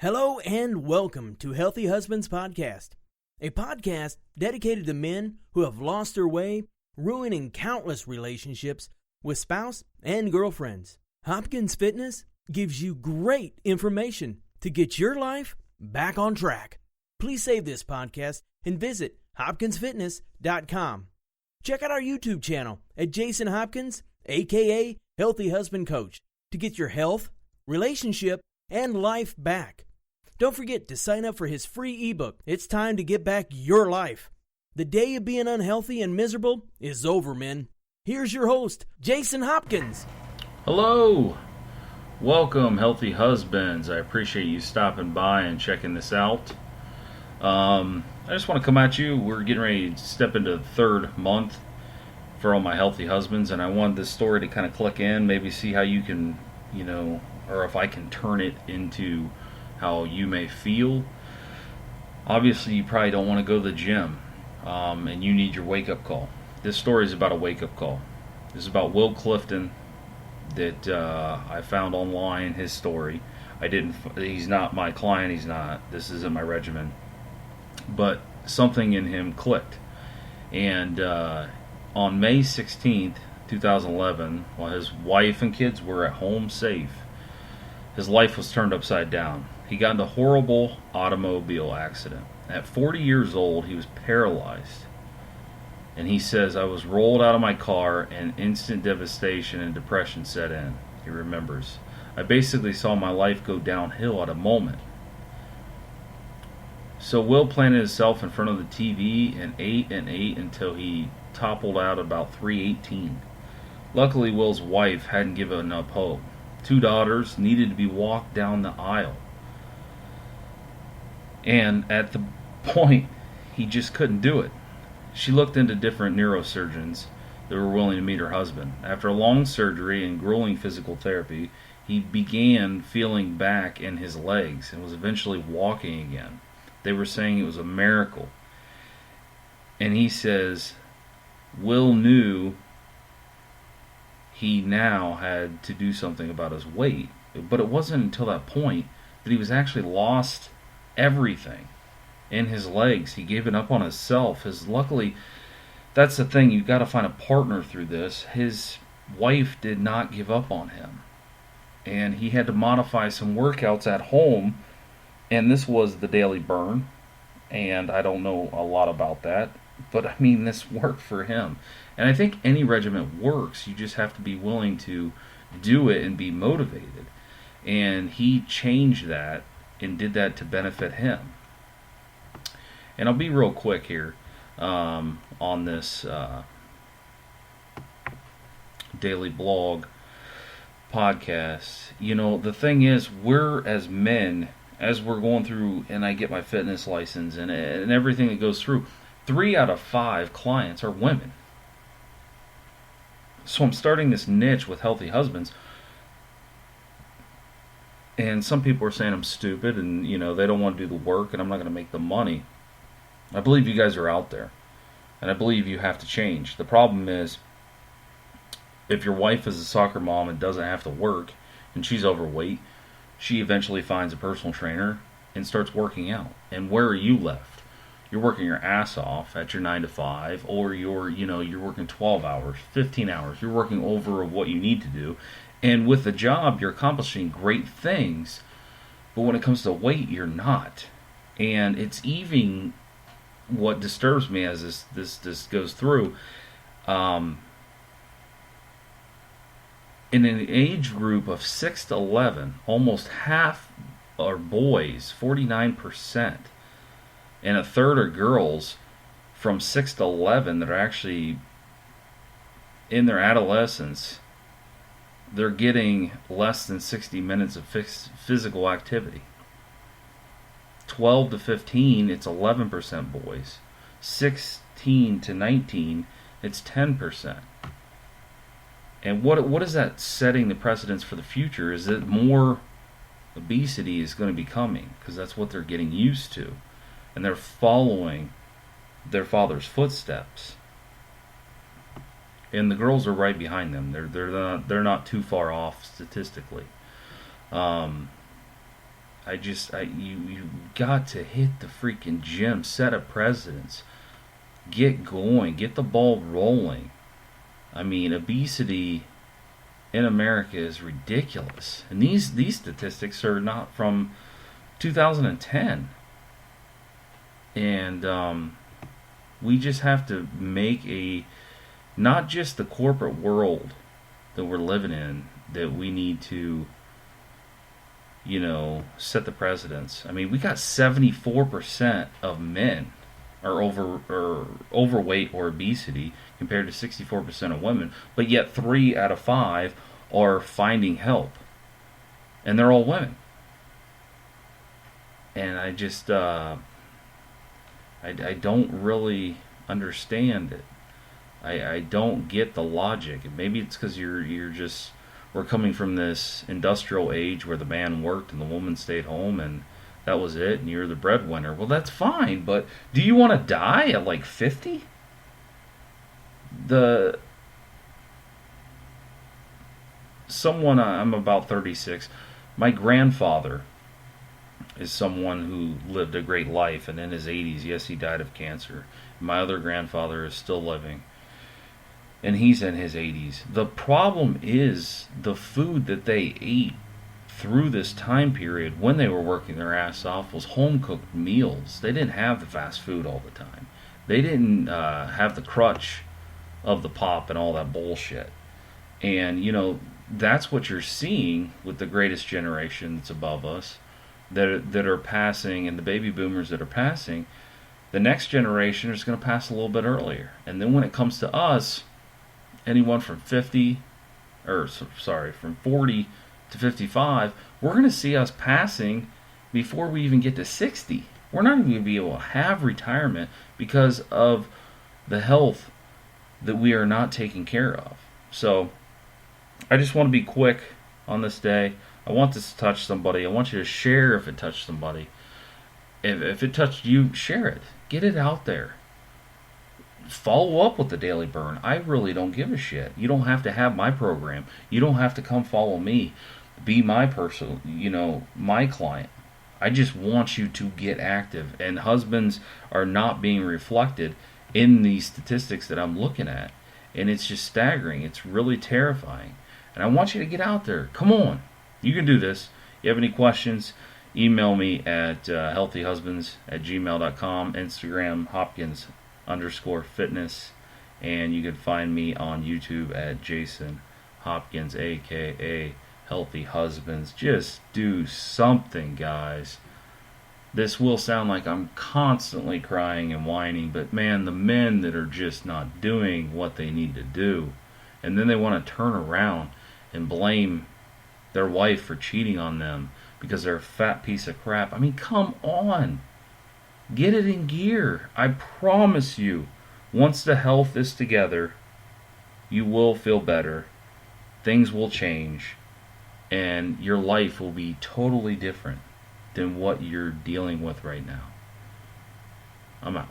Hello and welcome to Healthy Husbands Podcast, a podcast dedicated to men who have lost their way, ruining countless relationships with spouse and girlfriends. Hopkins Fitness gives you great information to get your life back on track. Please save this podcast and visit hopkinsfitness.com. Check out our YouTube channel at Jason Hopkins, aka Healthy Husband Coach, to get your health, relationship, and life back. Don't forget to sign up for his free ebook, It's Time to Get Back Your Life. The day of being unhealthy and miserable is over, men. Here's your host, Jason Hopkins. Hello. Welcome, Healthy Husbands. I appreciate you stopping by and checking this out. I just want to come at you. We're getting ready to step into the third month for all my healthy husbands, and I wanted this story to kind of click in, maybe see how you can, or if I can turn it into how you may feel. Obviously, you probably don't want to go to the gym, and you need your wake-up call. This story is about a wake-up call. This is about Will Clifton that I found online, his story. He's not my client, this isn't my regimen. But something in him clicked. And on May 16th, 2011, while his wife and kids were at home safe, his life was turned upside down. He got into a horrible automobile accident. At 40 years old, he was paralyzed. And he says, I was rolled out of my car and instant devastation and depression set in. He remembers. I basically saw my life go downhill at a moment. So Will planted himself in front of the TV and ate until he toppled out about 3:18. Luckily, Will's wife hadn't given up hope. 2 daughters needed to be walked down the aisle. And at the point, he just couldn't do it. She looked into different neurosurgeons that were willing to meet her husband. After a long surgery and grueling physical therapy, he began feeling back in his legs and was eventually walking again. They were saying it was a miracle. And he says, Will knew he now had to do something about his weight. But it wasn't until that point that he was actually lost everything in his legs. He gave it up on himself. Luckily, that's the thing, you've got to find a partner through this. His wife did not give up on him. And he had to modify some workouts at home. And this was the daily burn. And I don't know a lot about that. But I mean, this worked for him. And I think any regimen works. You just have to be willing to do it and be motivated. And he changed that and did that to benefit him. And I'll be real quick here on this daily blog podcast. The thing is, we're as men, as we're going through, and I get my fitness license and everything that goes through, 3 out of 5 clients are women. So I'm starting this niche with healthy husbands. And some people are saying I'm stupid and, they don't want to do the work and I'm not going to make the money. I believe you guys are out there. And I believe you have to change. The problem is, if your wife is a soccer mom and doesn't have to work and she's overweight, she eventually finds a personal trainer and starts working out. And where are you left? You're working your ass off at your 9 to 5, or you're working 12 hours, 15 hours. You're working over what you need to do. And with the job, you're accomplishing great things, but when it comes to weight, you're not. And it's even what disturbs me as this goes through. In an age group of 6 to 11, almost half are boys, 49%, and a third are girls from 6 to 11 that are actually in their adolescence. They're getting less than 60 minutes of physical activity. 12 to 15, it's 11% boys. 16 to 19, it's 10%. And what is that setting the precedence for the future? Is that more obesity is going to be coming, because that's what they're getting used to. And they're following their father's footsteps. And the girls are right behind them. They're not too far off statistically. you got to hit the freaking gym, set a precedence, get going, get the ball rolling. I mean, obesity in America is ridiculous, and these statistics are not from 2010, and we just have to make not just the corporate world that we're living in that we need to set the precedence. I mean, we got 74% of men are overweight or obesity compared to 64% of women, but yet 3 out of 5 are finding help, and they're all women. And I just I don't really understand it. I don't get the logic. Maybe it's because we're coming from this industrial age where the man worked and the woman stayed home and that was it, and you're the breadwinner. Well, that's fine, but do you want to die at like 50? I'm about 36. My grandfather is someone who lived a great life, and in his 80s, yes, he died of cancer. My other grandfather is still living, and he's in his 80s. The problem is the food that they ate through this time period when they were working their ass off was home-cooked meals. They didn't have the fast food all the time. They didn't have the crutch of the pop and all that bullshit. And, that's what you're seeing with the greatest generation that's above us that are passing, and the baby boomers that are passing. The next generation is going to pass a little bit earlier. And then when it comes to us, anyone from 40 to 55, we're going to see us passing before we even get to 60. We're not even going to be able to have retirement because of the health that we are not taking care of. So I just want to be quick on this day. I want this to touch somebody. I want you to share if it touched somebody. If it touched you, share it. Get it out there. Follow up with the Daily Burn. I really don't give a shit. You don't have to have my program. You don't have to come follow me. Be my person, my client. I just want you to get active. And husbands are not being reflected in these statistics that I'm looking at. And it's just staggering. It's really terrifying. And I want you to get out there. Come on. You can do this. You have any questions, email me at healthyhusbands@gmail.com, Instagram, Hopkins_fitness, and you can find me on YouTube at Jason Hopkins, aka Healthy Husbands. Just do something, guys. This will sound like I'm constantly crying and whining, but man, the men that are just not doing what they need to do, and then they want to turn around and blame their wife for cheating on them because they're a fat piece of crap. I mean, come on. Get it in gear. I promise you, once the health is together, you will feel better. Things will change. And your life will be totally different than what you're dealing with right now. I'm out.